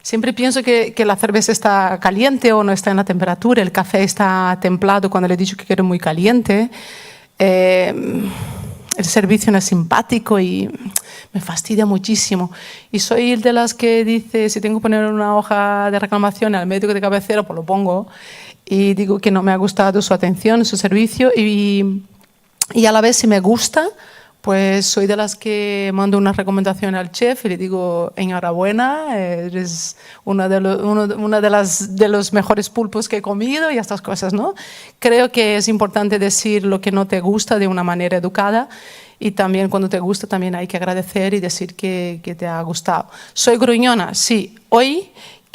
siempre pienso que la cerveza está caliente o no está en la temperatura, el café está templado cuando le he dicho que quiero muy caliente. El servicio no es simpático y me fastidia muchísimo. Y soy de las que dice, si tengo que poner una hoja de reclamación al médico de cabecera, pues lo pongo y digo que no me ha gustado su atención, su servicio y a la vez si me gusta, pues soy de las que mando una recomendación al chef y le digo, enhorabuena, eres una de los mejores pulpos que he comido y estas cosas, ¿no? Creo que es importante decir lo que no te gusta de una manera educada y también cuando te gusta también hay que agradecer y decir que te ha gustado. ¿Soy gruñona? Sí. Hoy,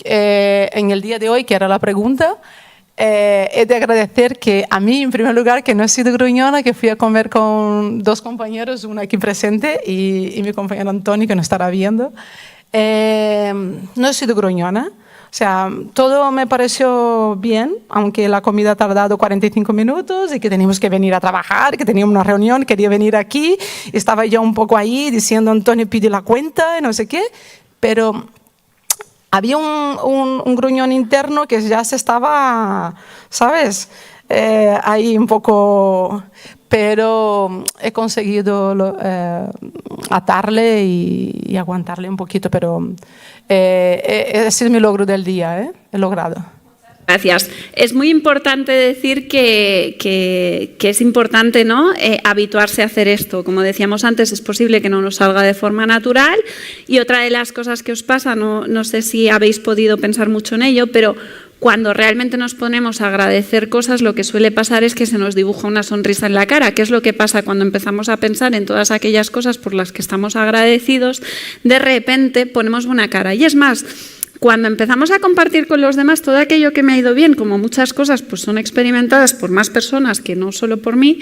en el día de hoy, que era la pregunta, he de agradecer que a mí, en primer lugar, que no he sido gruñona, que fui a comer con dos compañeros, uno aquí presente y mi compañero Antonio, que nos estará viendo. No he sido gruñona. O sea, todo me pareció bien, aunque la comida ha tardado 45 minutos y que teníamos que venir a trabajar, que teníamos una reunión, quería venir aquí. Estaba yo un poco ahí diciendo, Antonio, pide la cuenta y no sé qué, pero había un gruñón interno que ya se estaba, ¿sabes? Ahí un poco, pero he conseguido atarle y aguantarle un poquito, pero ese es mi logro del día, he logrado. Gracias. Es muy importante decir que es importante, ¿no?, habituarse a hacer esto. Como decíamos antes, es posible que no nos salga de forma natural y otra de las cosas que os pasa, no sé si habéis podido pensar mucho en ello, pero cuando realmente nos ponemos a agradecer cosas, lo que suele pasar es que se nos dibuja una sonrisa en la cara. ¿Qué es lo que pasa cuando empezamos a pensar en todas aquellas cosas por las que estamos agradecidos? De repente ponemos buena cara. Y es más, cuando empezamos a compartir con los demás todo aquello que me ha ido bien, como muchas cosas pues son experimentadas por más personas que no solo por mí,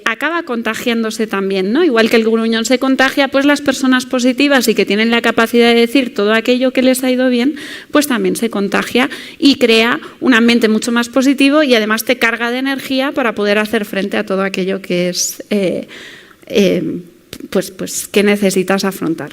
acaba contagiándose también, ¿no? Igual que el gruñón se contagia, pues las personas positivas y que tienen la capacidad de decir todo aquello que les ha ido bien, pues también se contagia y crea un ambiente mucho más positivo y además te carga de energía para poder hacer frente a todo aquello que es pues que necesitas afrontar.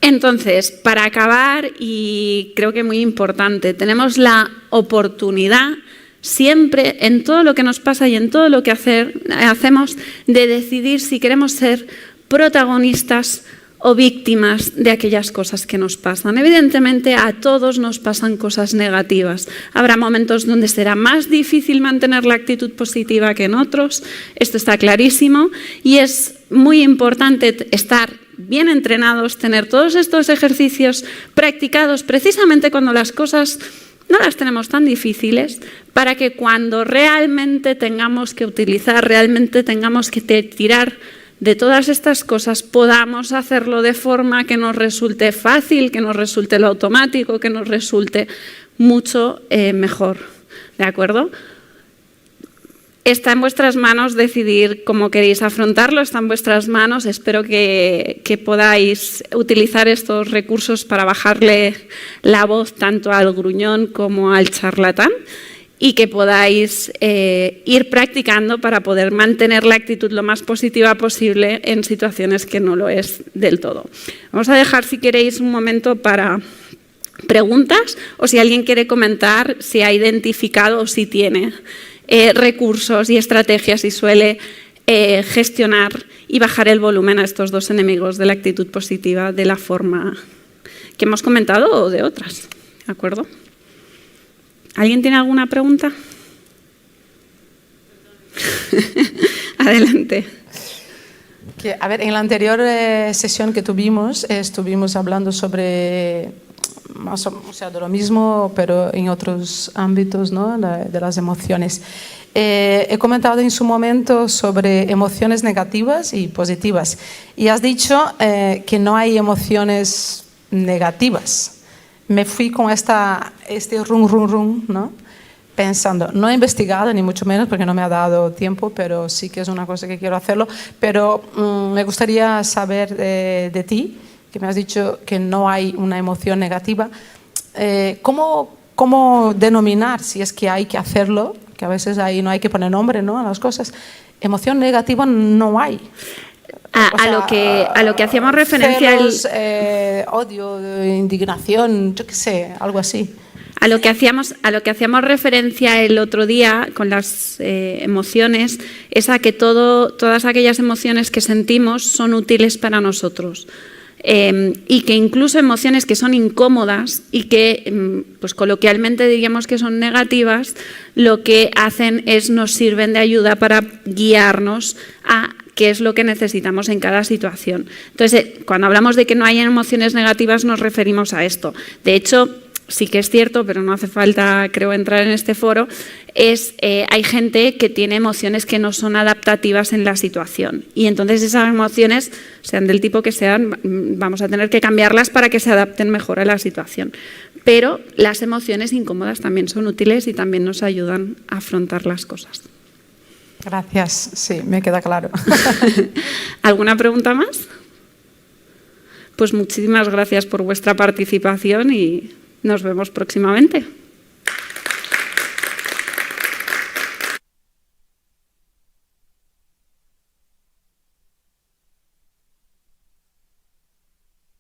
Entonces, para acabar, y creo que muy importante, tenemos la oportunidad siempre, en todo lo que nos pasa y en todo lo que hacemos, de decidir si queremos ser protagonistas o víctimas de aquellas cosas que nos pasan. Evidentemente, a todos nos pasan cosas negativas. Habrá momentos donde será más difícil mantener la actitud positiva que en otros, esto está clarísimo, y es muy importante estar bien entrenados, tener todos estos ejercicios practicados precisamente cuando las cosas no las tenemos tan difíciles, para que cuando realmente tengamos que utilizar, realmente tengamos que tirar de todas estas cosas, podamos hacerlo de forma que nos resulte fácil, que nos resulte lo automático, que nos resulte mucho mejor. ¿De acuerdo? Está en vuestras manos decidir cómo queréis afrontarlo, está en vuestras manos. Espero que podáis utilizar estos recursos para bajarle la voz tanto al gruñón como al charlatán y que podáis ir practicando para poder mantener la actitud lo más positiva posible en situaciones que no lo es del todo. Vamos a dejar, si queréis, un momento para preguntas o si alguien quiere comentar si ha identificado o si tiene recursos y estrategias y suele gestionar y bajar el volumen a estos dos enemigos de la actitud positiva de la forma que hemos comentado o de otras. ¿De acuerdo? ¿Alguien tiene alguna pregunta? Adelante. A ver, en la anterior sesión que tuvimos, estuvimos hablando sobre de lo mismo, pero en otros ámbitos, ¿no? De las emociones. He comentado en su momento sobre emociones negativas y positivas. Y has dicho que no hay emociones negativas. Me fui con este rum, ¿no? Pensando, no he investigado ni mucho menos porque no me ha dado tiempo, pero sí que es una cosa que quiero hacerlo. Pero me gustaría saber de ti, que me has dicho que no hay una emoción negativa. ¿Cómo denominar, si es que hay que hacerlo? Que a veces ahí no hay que poner nombre, ¿no?, a las cosas. Emoción negativa no hay. A lo que hacíamos referencia... Celos, odio, indignación, yo qué sé, algo así. A lo que hacíamos referencia el otro día con las emociones es a que todas aquellas emociones que sentimos son útiles para nosotros. Y que incluso emociones que son incómodas y que pues coloquialmente diríamos que son negativas, lo que hacen es nos sirven de ayuda para guiarnos a qué es lo que necesitamos en cada situación. Entonces, cuando hablamos de que no hay emociones negativas nos referimos a esto. De hecho, sí que es cierto, pero no hace falta, creo, entrar en este foro, hay gente que tiene emociones que no son adaptativas en la situación. Y entonces esas emociones, sean del tipo que sean, vamos a tener que cambiarlas para que se adapten mejor a la situación. Pero las emociones incómodas también son útiles y también nos ayudan a afrontar las cosas. Gracias, sí, me queda claro. ¿Alguna pregunta más? Pues muchísimas gracias por vuestra participación y nos vemos próximamente.